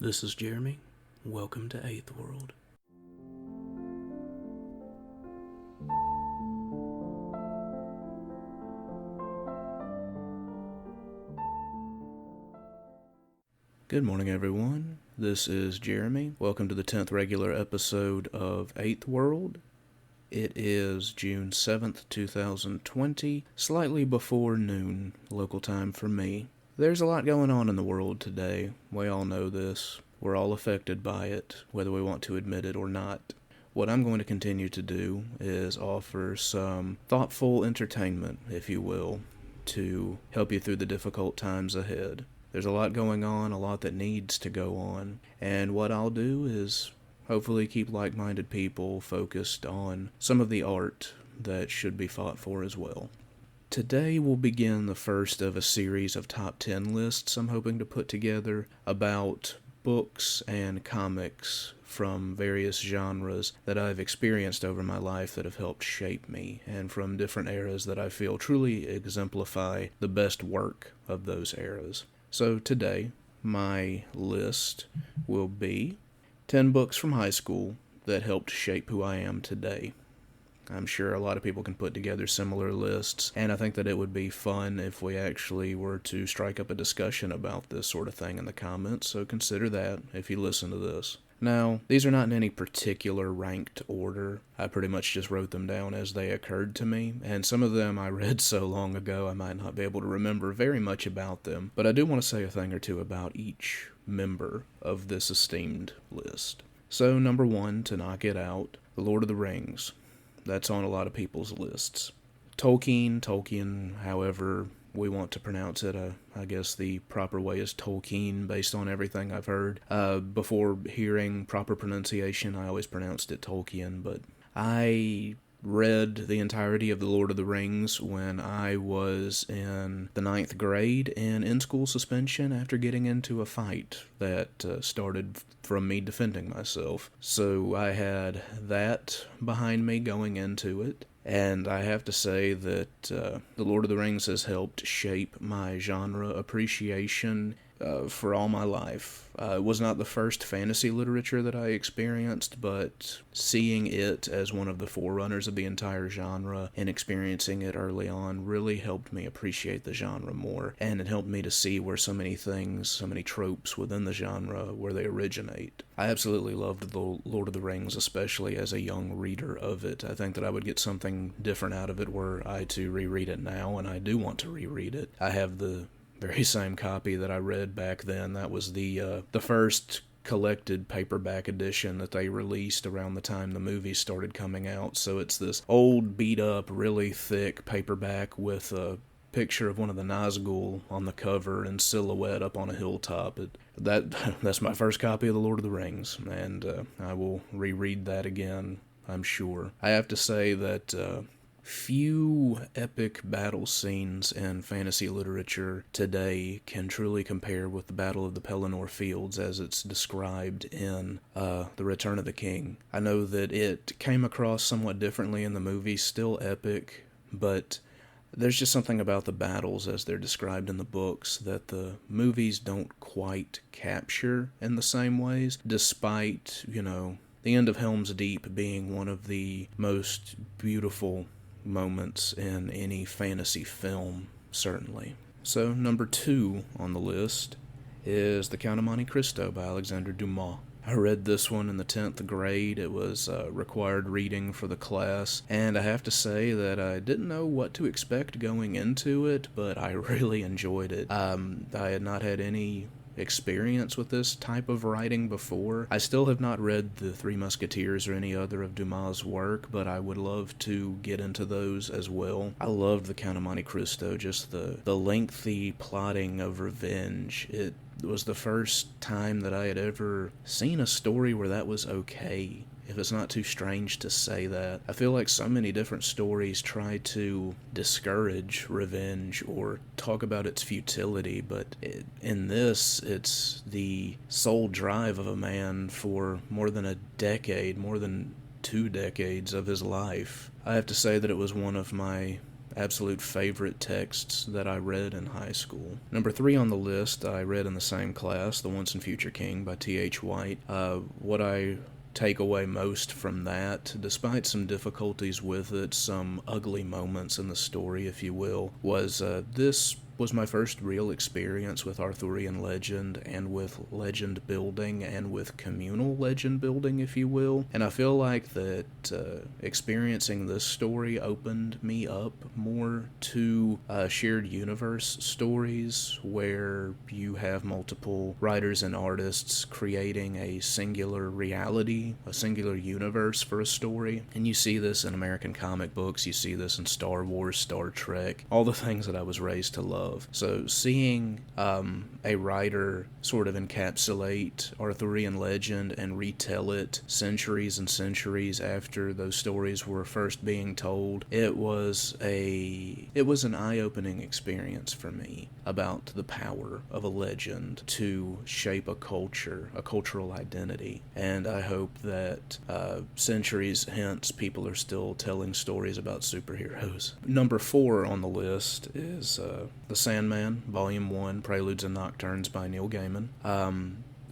This is Jeremy. Welcome to Eighthworld. Good morning, everyone. This is Jeremy. Welcome to the 10th regular episode of Eighthworld. It is June 7th, 2020, slightly before noon, local time for me. There's a lot going on in the world today. We all know this. We're all affected by it, whether we want to admit it or not. What I'm going to continue to do is offer some thoughtful entertainment, if you will, to help you through the difficult times ahead. There's a lot going on, a lot that needs to go on, and what I'll do is hopefully keep like-minded people focused on some of the art that should be fought for as well. Today we'll begin the first of a series of top 10 lists I'm hoping to put together about books and comics from various genres that I've experienced over my life that have helped shape me, and from different eras that I feel truly exemplify the best work of those eras. So today, my list will be 10 books from high school that helped shape who I am today. I'm sure a lot of people can put together similar lists, and I think that it would be fun if we actually were to strike up a discussion about this sort of thing in the comments, so consider that if you listen to this. Now, these are not in any particular ranked order. I pretty much just wrote them down as they occurred to me, and some of them I read so long ago I might not be able to remember very much about them, but I do want to say a thing or two about each member of this esteemed list. So, number 1, to knock it out, The Lord of the Rings. That's on a lot of people's lists. Tolkien, however we want to pronounce it. I guess the proper way is Tolkien, based on everything I've heard. Before hearing proper pronunciation, I always pronounced it Tolkien, but I read the entirety of The Lord of the Rings when I was in the 9th grade and in school suspension after getting into a fight that started from me defending myself. So I had that behind me going into it. And I have to say that The Lord of the Rings has helped shape my genre appreciation for all my life. It was not the first fantasy literature that I experienced, but seeing it as one of the forerunners of the entire genre and experiencing it early on really helped me appreciate the genre more, and it helped me to see where so many things, so many tropes within the genre, where they originate. I absolutely loved The Lord of the Rings, especially as a young reader of it. I think that I would get something different out of it were I to reread it now, and I do want to reread it. I have the very same copy that I read back then. That was the first collected paperback edition that they released around the time the movies started coming out. So it's this old, beat-up, really thick paperback with a picture of one of the Nazgul on the cover in silhouette up on a hilltop. That's my first copy of The Lord of the Rings, and I will reread that again, I'm sure. I have to say that few epic battle scenes in fantasy literature today can truly compare with the Battle of the Pelennor Fields as it's described in The Return of the King. I know that it came across somewhat differently in the movie, still epic, but there's just something about the battles as they're described in the books that the movies don't quite capture in the same ways, despite, the end of Helm's Deep being one of the most beautiful moments in any fantasy film, certainly. So, number 2 on the list is The Count of Monte Cristo by Alexandre Dumas. I read this one in the 10th grade. It was required reading for the class, and I have to say that I didn't know what to expect going into it, but I really enjoyed it. I had not had any experience with this type of writing before. I still have not read The Three Musketeers or any other of Dumas' work, but I would love to get into those as well. I loved The Count of Monte Cristo, just the lengthy plotting of revenge. It was the first time that I had ever seen a story where that was okay, if it's not too strange to say that. I feel like so many different stories try to discourage revenge or talk about its futility, but in this, it's the sole drive of a man for more than a decade, more than 2 decades of his life. I have to say that it was one of my absolute favorite texts that I read in high school. Number 3 on the list, I read in the same class, The Once and Future King by T.H. White. What I take away most from that, despite some difficulties with it, some ugly moments in the story, if you will, was this was my first real experience with Arthurian legend and with legend building and with communal legend building, if you will. And I feel like that experiencing this story opened me up more to shared universe stories where you have multiple writers and artists creating a singular reality, a singular universe for a story. And you see this in American comic books, you see this in Star Wars, Star Trek, all the things that I was raised to love. So seeing a writer sort of encapsulate Arthurian legend and retell it centuries and centuries after those stories were first being told, it was an eye-opening experience for me about the power of a legend to shape a culture, a cultural identity. And I hope that centuries hence people are still telling stories about superheroes. Number 4 on the list is The Sandman, Volume 1, Preludes and Nocturnes by Neil Gaiman.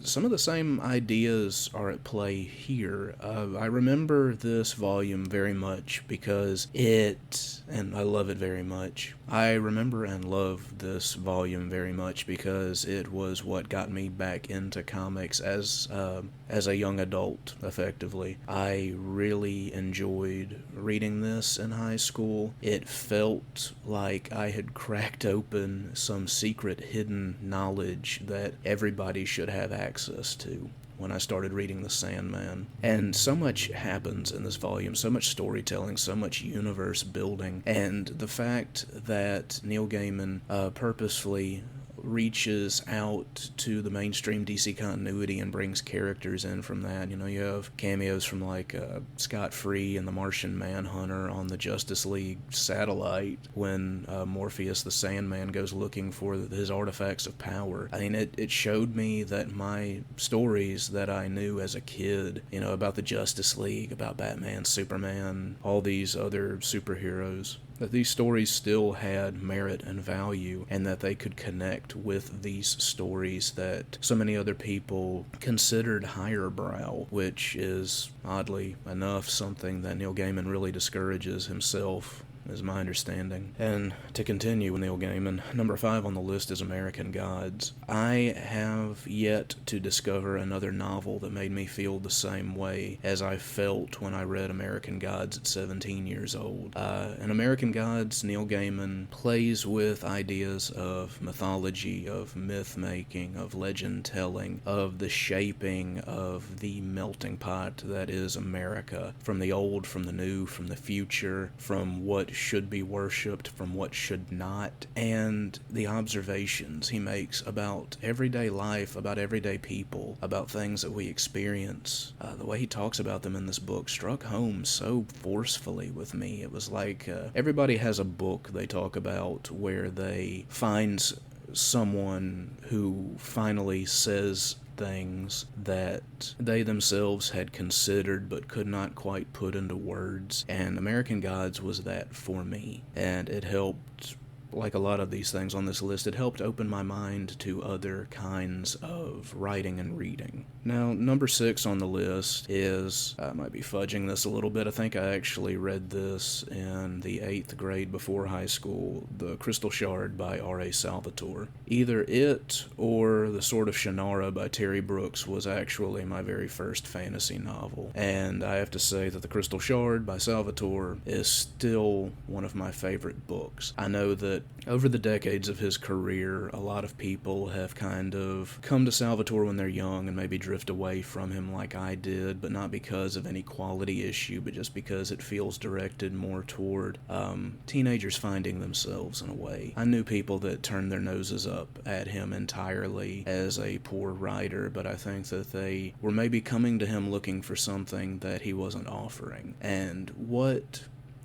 Some of the same ideas are at play here. I remember this volume very much because and I love it very much. I remember and love this volume very much because it was what got me back into comics as a young adult, effectively. I really enjoyed reading this in high school. It felt like I had cracked open some secret hidden knowledge that everybody should have access to when I started reading The Sandman. And so much happens in this volume, so much storytelling, so much universe building, and the fact that Neil Gaiman purposefully reaches out to the mainstream DC continuity and brings characters in from that. You know, you have cameos from like Scott Free and the Martian Manhunter on the Justice League satellite when Morpheus the Sandman goes looking for his artifacts of power. I mean, it showed me that my stories that I knew as a kid, you know, about the Justice League, about Batman, Superman, all these other superheroes, that these stories still had merit and value, and that they could connect with these stories that so many other people considered higher brow, which is, oddly enough, something that Neil Gaiman really discourages himself, is my understanding. And to continue with Neil Gaiman, number 5 on the list is American Gods. I have yet to discover another novel that made me feel the same way as I felt when I read American Gods at 17 years old. In American Gods, Neil Gaiman plays with ideas of mythology, of myth-making, of legend-telling, of the shaping of the melting pot that is America, from the old, from the new, from the future, from what should be worshipped, from what should not, and the observations he makes about everyday life, about everyday people, about things that we experience. The way he talks about them in this book struck home so forcefully with me. It was like everybody has a book they talk about where they find someone who finally says things that they themselves had considered but could not quite put into words, and American Gods was that for me, and it helped, like a lot of these things on this list, it helped open my mind to other kinds of writing and reading. Now, number 6 on the list is, I might be fudging this a little bit, I think I actually read this in the 8th grade before high school, The Crystal Shard by R.A. Salvatore. Either it or The Sword of Shannara by Terry Brooks was actually my very first fantasy novel, and I have to say that The Crystal Shard by Salvatore is still one of my favorite books. I know that over the decades of his career, a lot of people have kind of come to Salvatore when they're young and maybe drift away from him like I did, but not because of any quality issue, but just because it feels directed more toward teenagers finding themselves in a way. I knew people that turned their noses up at him entirely as a poor writer, but I think that they were maybe coming to him looking for something that he wasn't offering. And what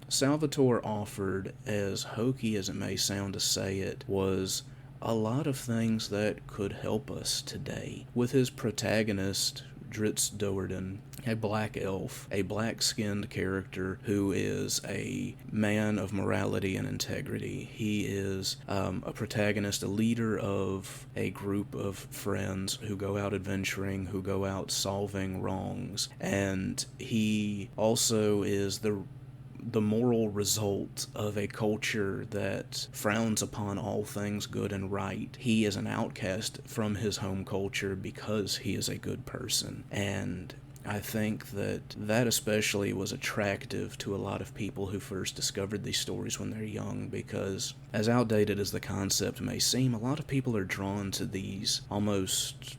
Salvatore offered, as hokey as it may sound to say it, was a lot of things that could help us today. With his protagonist Dritz Do'Urden, a black elf, a black-skinned character who is a man of morality and integrity. He is a protagonist, a leader of a group of friends who go out adventuring, who go out solving wrongs, and he also is the moral result of a culture that frowns upon all things good and right. He is an outcast from his home culture because he is a good person. And I think that especially was attractive to a lot of people who first discovered these stories when they're young, because as outdated as the concept may seem, a lot of people are drawn to these almost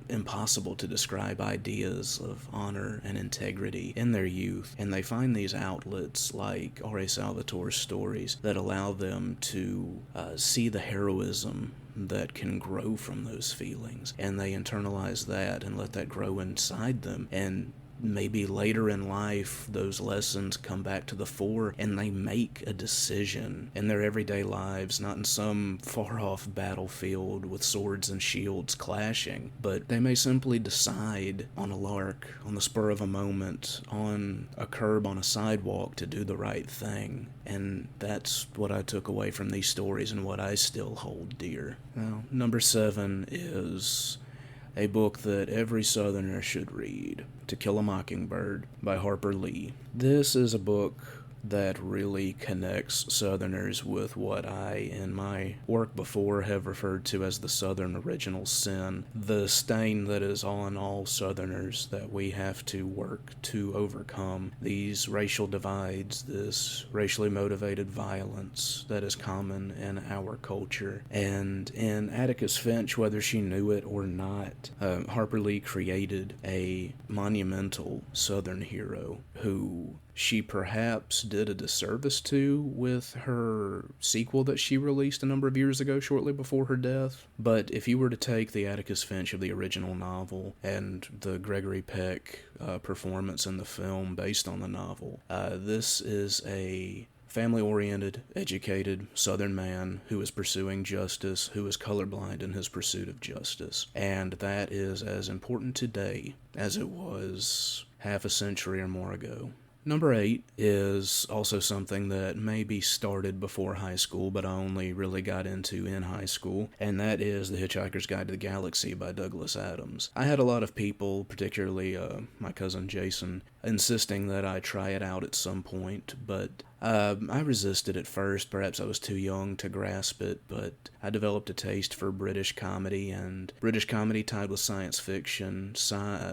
impossible to describe ideas of honor and integrity in their youth, and they find these outlets like R.A. Salvatore's stories that allow them to see the heroism that can grow from those feelings, and they internalize that and let that grow inside them, and maybe later in life those lessons come back to the fore and they make a decision in their everyday lives, not in some far-off battlefield with swords and shields clashing, but they may simply decide on a lark, on the spur of a moment, on a curb on a sidewalk to do the right thing. And that's what I took away from these stories and what I still hold dear. Now, number 7 is a book that every Southerner should read, To Kill a Mockingbird by Harper Lee. This is a book that really connects Southerners with what I, in my work before, have referred to as the Southern original sin, the stain that is on all Southerners that we have to work to overcome, these racial divides, this racially motivated violence that is common in our culture. And in Atticus Finch, whether she knew it or not, Harper Lee created a monumental Southern hero who she perhaps did a disservice to with her sequel that she released a number of years ago, shortly before her death. But if you were to take the Atticus Finch of the original novel and the Gregory Peck performance in the film based on the novel, this is a family-oriented, educated Southern man who is pursuing justice, who is colorblind in his pursuit of justice. And that is as important today as it was half a century or more ago. Number 8 is also something that maybe started before high school, but I only really got into in high school, and that is The Hitchhiker's Guide to the Galaxy by Douglas Adams. I had a lot of people, particularly my cousin Jason, insisting that I try it out at some point, but I resisted at first. Perhaps I was too young to grasp it, but I developed a taste for British comedy, and British comedy tied with science fiction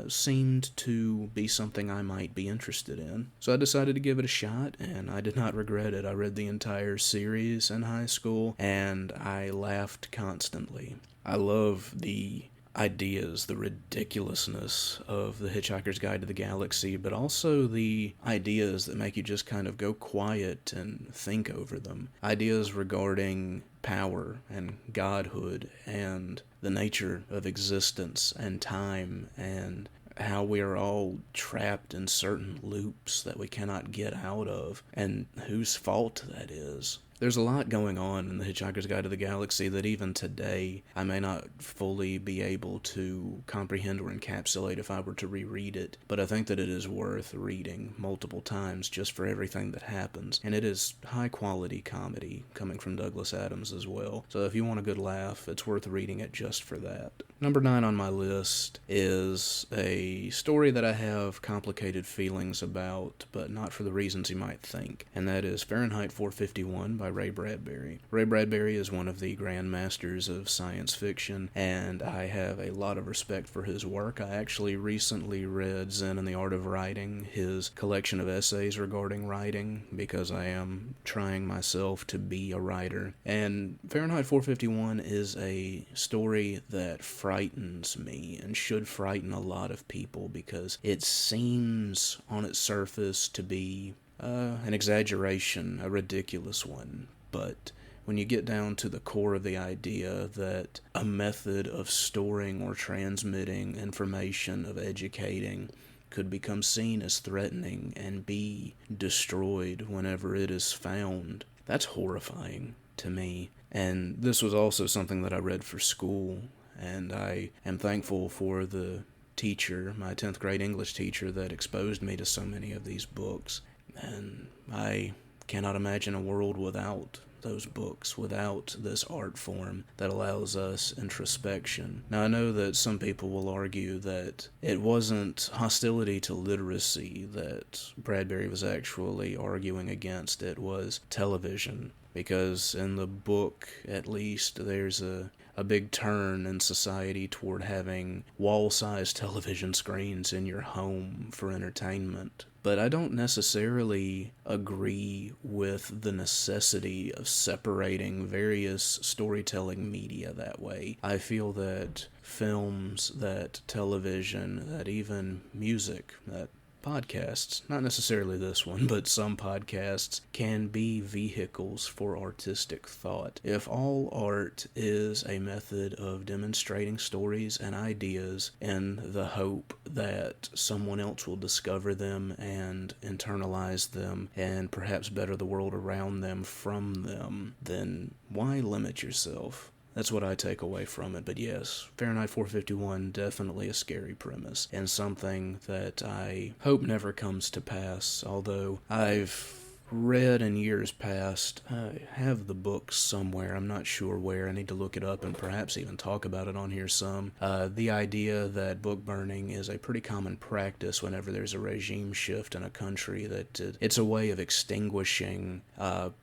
seemed to be something I might be interested in. So I decided to give it a shot, and I did not regret it. I read the entire series in high school, and I laughed constantly. I love the ideas, the ridiculousness of The Hitchhiker's Guide to the Galaxy, but also the ideas that make you just kind of go quiet and think over them. Ideas regarding power and godhood and the nature of existence and time and how we are all trapped in certain loops that we cannot get out of, and whose fault that is. There's a lot going on in The Hitchhiker's Guide to the Galaxy that even today I may not fully be able to comprehend or encapsulate if I were to reread it, but I think that it is worth reading multiple times just for everything that happens, and it is high-quality comedy coming from Douglas Adams as well, so if you want a good laugh, it's worth reading it just for that. Number 9 on my list is a story that I have complicated feelings about, but not for the reasons you might think, and that is Fahrenheit 451 by Ray Bradbury. Ray Bradbury is one of the grandmasters of science fiction, and I have a lot of respect for his work. I actually recently read Zen and the Art of Writing, his collection of essays regarding writing, because I am trying myself to be a writer. And Fahrenheit 451 is a story that frightens me and should frighten a lot of people because it seems on its surface to be an exaggeration, a ridiculous one, but when you get down to the core of the idea that a method of storing or transmitting information, of educating, could become seen as threatening and be destroyed whenever it is found, that's horrifying to me. And this was also something that I read for school, and I am thankful for the teacher, my 10th grade English teacher, that exposed me to so many of these books. And I cannot imagine a world without those books, without this art form that allows us introspection. Now, I know that some people will argue that it wasn't hostility to literacy that Bradbury was actually arguing against, it was television. Because in the book, at least, there's a big turn in society toward having wall-sized television screens in your home for entertainment. But I don't necessarily agree with the necessity of separating various storytelling media that way. I feel that films, that television, that even music, that podcasts, not necessarily this one, but some podcasts can be vehicles for artistic thought. If all art is a method of demonstrating stories and ideas in the hope that someone else will discover them and internalize them and perhaps better the world around them from them, then why limit yourself? That's what I take away from it. But yes, Fahrenheit 451, definitely a scary premise, and something that I hope never comes to pass, although I've read in years past. I have the book somewhere. I'm not sure where. I need to look it up and perhaps even talk about it on here some. The idea that book burning is a pretty common practice whenever there's a regime shift in a country, that it's a way of extinguishing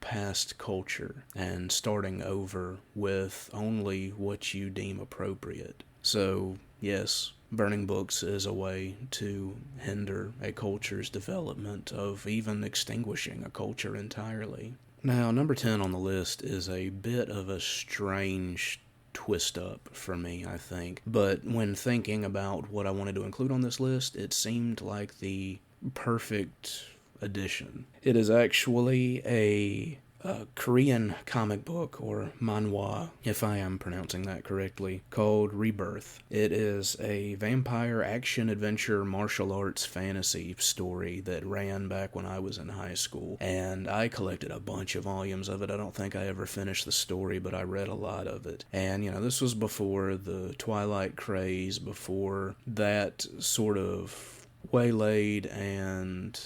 past culture and starting over with only what you deem appropriate. So, yes, burning books is a way to hinder a culture's development, of even extinguishing a culture entirely. Now, number 10 on the list is a bit of a strange twist up for me, I think. But when thinking about what I wanted to include on this list, it seemed like the perfect addition. It is actually a Korean comic book, or manhwa, if I am pronouncing that correctly, called Rebirth. It is a vampire action-adventure martial arts fantasy story that ran back when I was in high school, and I collected a bunch of volumes of it. I don't think I ever finished the story, but I read a lot of it. And, this was before the Twilight craze, before that sort of waylaid and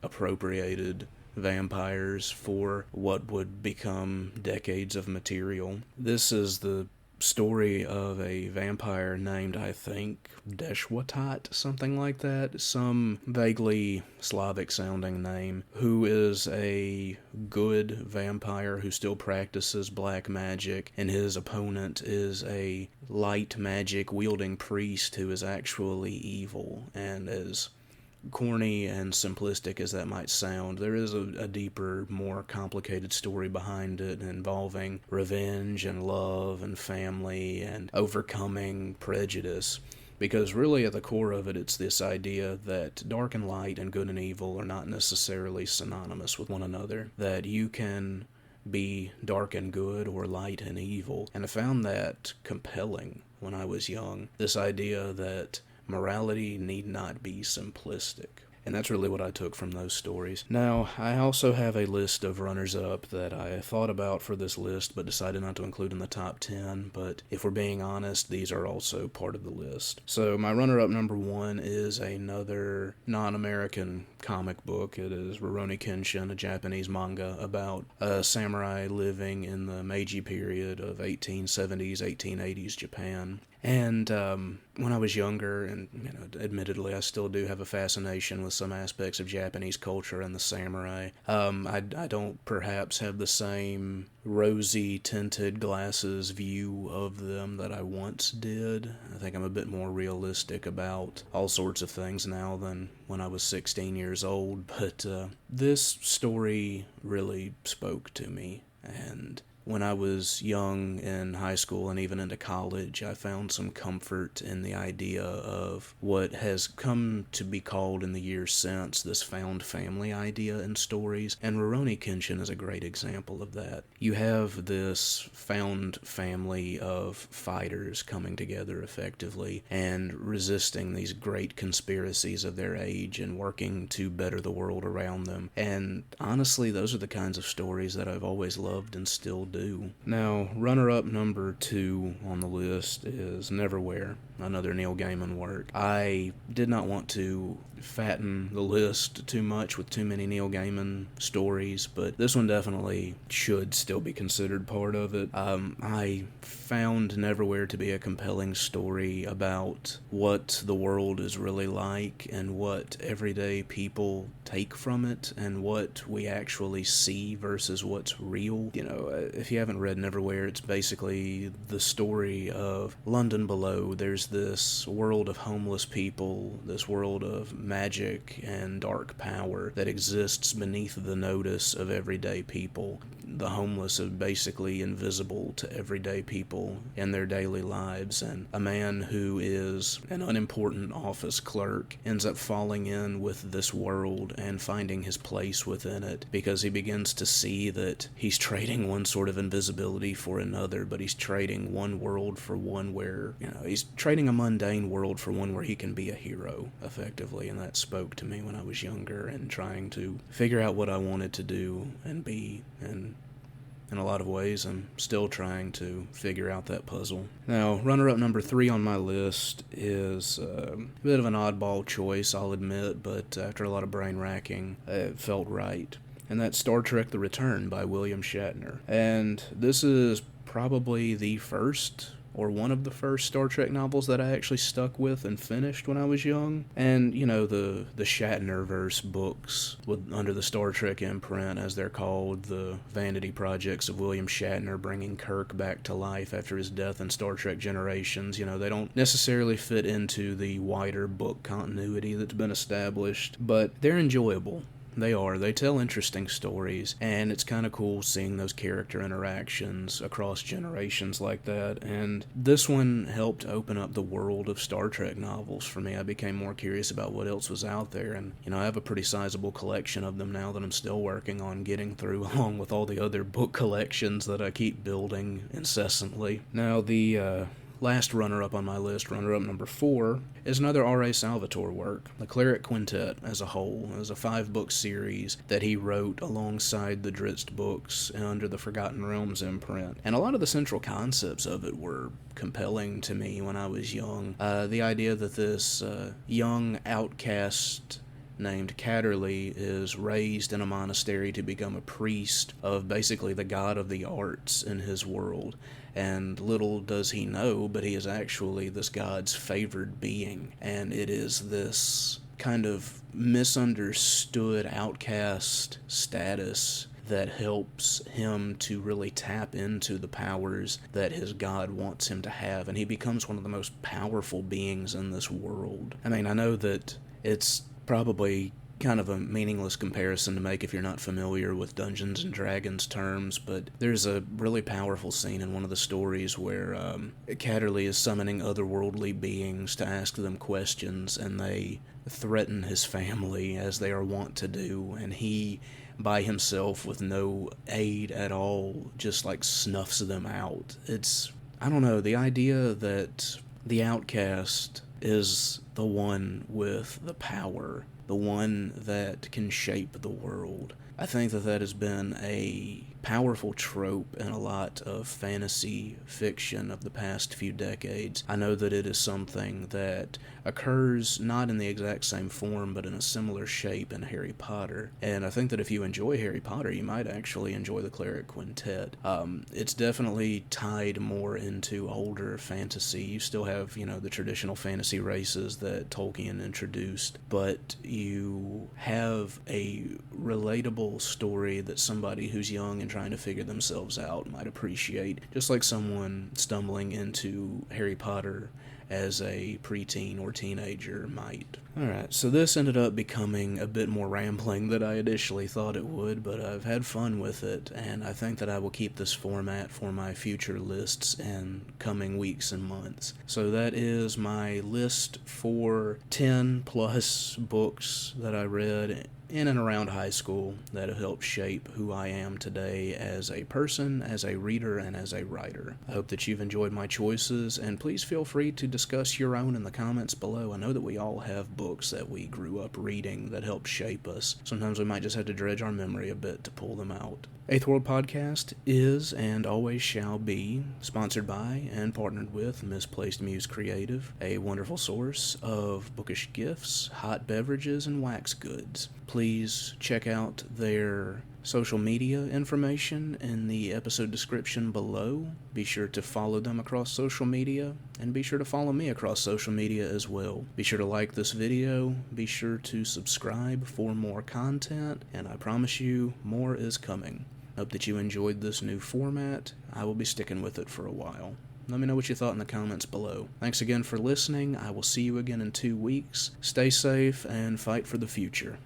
appropriated vampires for what would become decades of material. This is the story of a vampire named, I think, Deshwatat, something like that, some vaguely Slavic-sounding name, who is a good vampire who still practices black magic, and his opponent is a light magic-wielding priest who is actually evil. And as corny and simplistic as that might sound, there is a deeper, more complicated story behind it, involving revenge and love and family and overcoming prejudice. Because really at the core of it, it's this idea that dark and light and good and evil are not necessarily synonymous with one another, that you can be dark and good or light and evil. And I found that compelling when I was young, this idea that morality need not be simplistic. And that's really what I took from those stories. Now, I also have a list of runners-up that I thought about for this list, but decided not to include in the top 10, but if we're being honest, these are also part of the list. So my runner-up number 1 is another non-American comic book. It is Ryuuni Kenshin, a Japanese manga about a samurai living in the Meiji period of 1870s, 1880s Japan. And when I was younger, and admittedly I still do have a fascination with some aspects of Japanese culture and the samurai, I don't perhaps have the same rosy tinted glasses view of them that I once did. I think I'm a bit more realistic about all sorts of things now than when I was 16 years old, but this story really spoke to me. And when I was young in high school and even into college, I found some comfort in the idea of what has come to be called in the years since this found family idea in stories, and Ryuuni Kenshin is a great example of that. You have this found family of fighters coming together effectively and resisting these great conspiracies of their age and working to better the world around them. And honestly, those are the kinds of stories that I've always loved and still do. Now, runner-up number 2 on the list is Neverwhere. another Neil Gaiman work. I did not want to fatten the list too much with too many Neil Gaiman stories, but this one definitely should still be considered part of it. I found Neverwhere to be a compelling story about what the world is really like and what everyday people take from it and what we actually see versus what's real. You know, if you haven't read Neverwhere, it's basically the story of London below. There's this world of homeless people, this world of magic and dark power that exists beneath the notice of everyday people. The homeless are basically invisible to everyday people in their daily lives, and a man who is an unimportant office clerk ends up falling in with this world and finding his place within it because he begins to see that he's trading one sort of invisibility for another, but he's trading one world for one where, he's trading a mundane world for one where he can be a hero, effectively, and that spoke to me when I was younger and trying to figure out what I wanted to do and be, and in a lot of ways, I'm still trying to figure out that puzzle. Now, runner-up number 3 on my list is a bit of an oddball choice, I'll admit, but after a lot of brain-racking, it felt right. And that's Star Trek The Return by William Shatner. And this is probably the first or one of the first Star Trek novels that I actually stuck with and finished when I was young. And, the Shatnerverse books under the Star Trek imprint, as they're called, the vanity projects of William Shatner bringing Kirk back to life after his death in Star Trek Generations, they don't necessarily fit into the wider book continuity that's been established, but they're enjoyable. They tell interesting stories, and it's kind of cool seeing those character interactions across generations like that, and this one helped open up the world of Star Trek novels for me. I became more curious about what else was out there, and, I have a pretty sizable collection of them now that I'm still working on getting through, along with all the other book collections that I keep building incessantly. Now, the last runner-up on my list, runner-up number 4, is another R.A. Salvatore work. The Cleric Quintet as a whole is a 5-book series that he wrote alongside the Drizzt books under the Forgotten Realms imprint. And a lot of the central concepts of it were compelling to me when I was young. The idea that this young outcast named Catterley is raised in a monastery to become a priest of basically the god of the arts in his world. And little does he know, but he is actually this god's favored being. And it is this kind of misunderstood outcast status that helps him to really tap into the powers that his god wants him to have. And he becomes one of the most powerful beings in this world. I mean, I know that it's probably kind of a meaningless comparison to make if you're not familiar with Dungeons and Dragons terms, but there's a really powerful scene in one of the stories where Catterley is summoning otherworldly beings to ask them questions, and they threaten his family, as they are wont to do, and he, by himself with no aid at all, just snuffs them out. I don't know, the idea that the outcast is the one with the power, the one that can shape the world. I think that has been a powerful trope in a lot of fantasy fiction of the past few decades. I know that it is something that occurs not in the exact same form, but in a similar shape in Harry Potter. And I think that if you enjoy Harry Potter, you might actually enjoy the Cleric Quintet. It's definitely tied more into older fantasy. You still have, the traditional fantasy races that Tolkien introduced, but you have a relatable story that somebody who's young and trying to figure themselves out might appreciate, just like someone stumbling into Harry Potter as a preteen or teenager might. Alright, so this ended up becoming a bit more rambling than I initially thought it would, but I've had fun with it, and I think that I will keep this format for my future lists in coming weeks and months. So that is my list for 10 plus books that I read in and around high school that have helped shape who I am today as a person, as a reader, and as a writer. I hope that you've enjoyed my choices, and please feel free to discuss your own in the comments below. I know that we all have books that we grew up reading that helped shape us. Sometimes we might just have to dredge our memory a bit to pull them out. Eighthworld Podcast is and always shall be sponsored by and partnered with Misplaced Muse Creative, a wonderful source of bookish gifts, hot beverages, and wax goods. Please check out their social media information in the episode description below. Be sure to follow them across social media, and be sure to follow me across social media as well. Be sure to like this video, be sure to subscribe for more content, and I promise you, more is coming. Hope that you enjoyed this new format. I will be sticking with it for a while. Let me know what you thought in the comments below. Thanks again for listening. I will see you again in 2 weeks. Stay safe and fight for the future.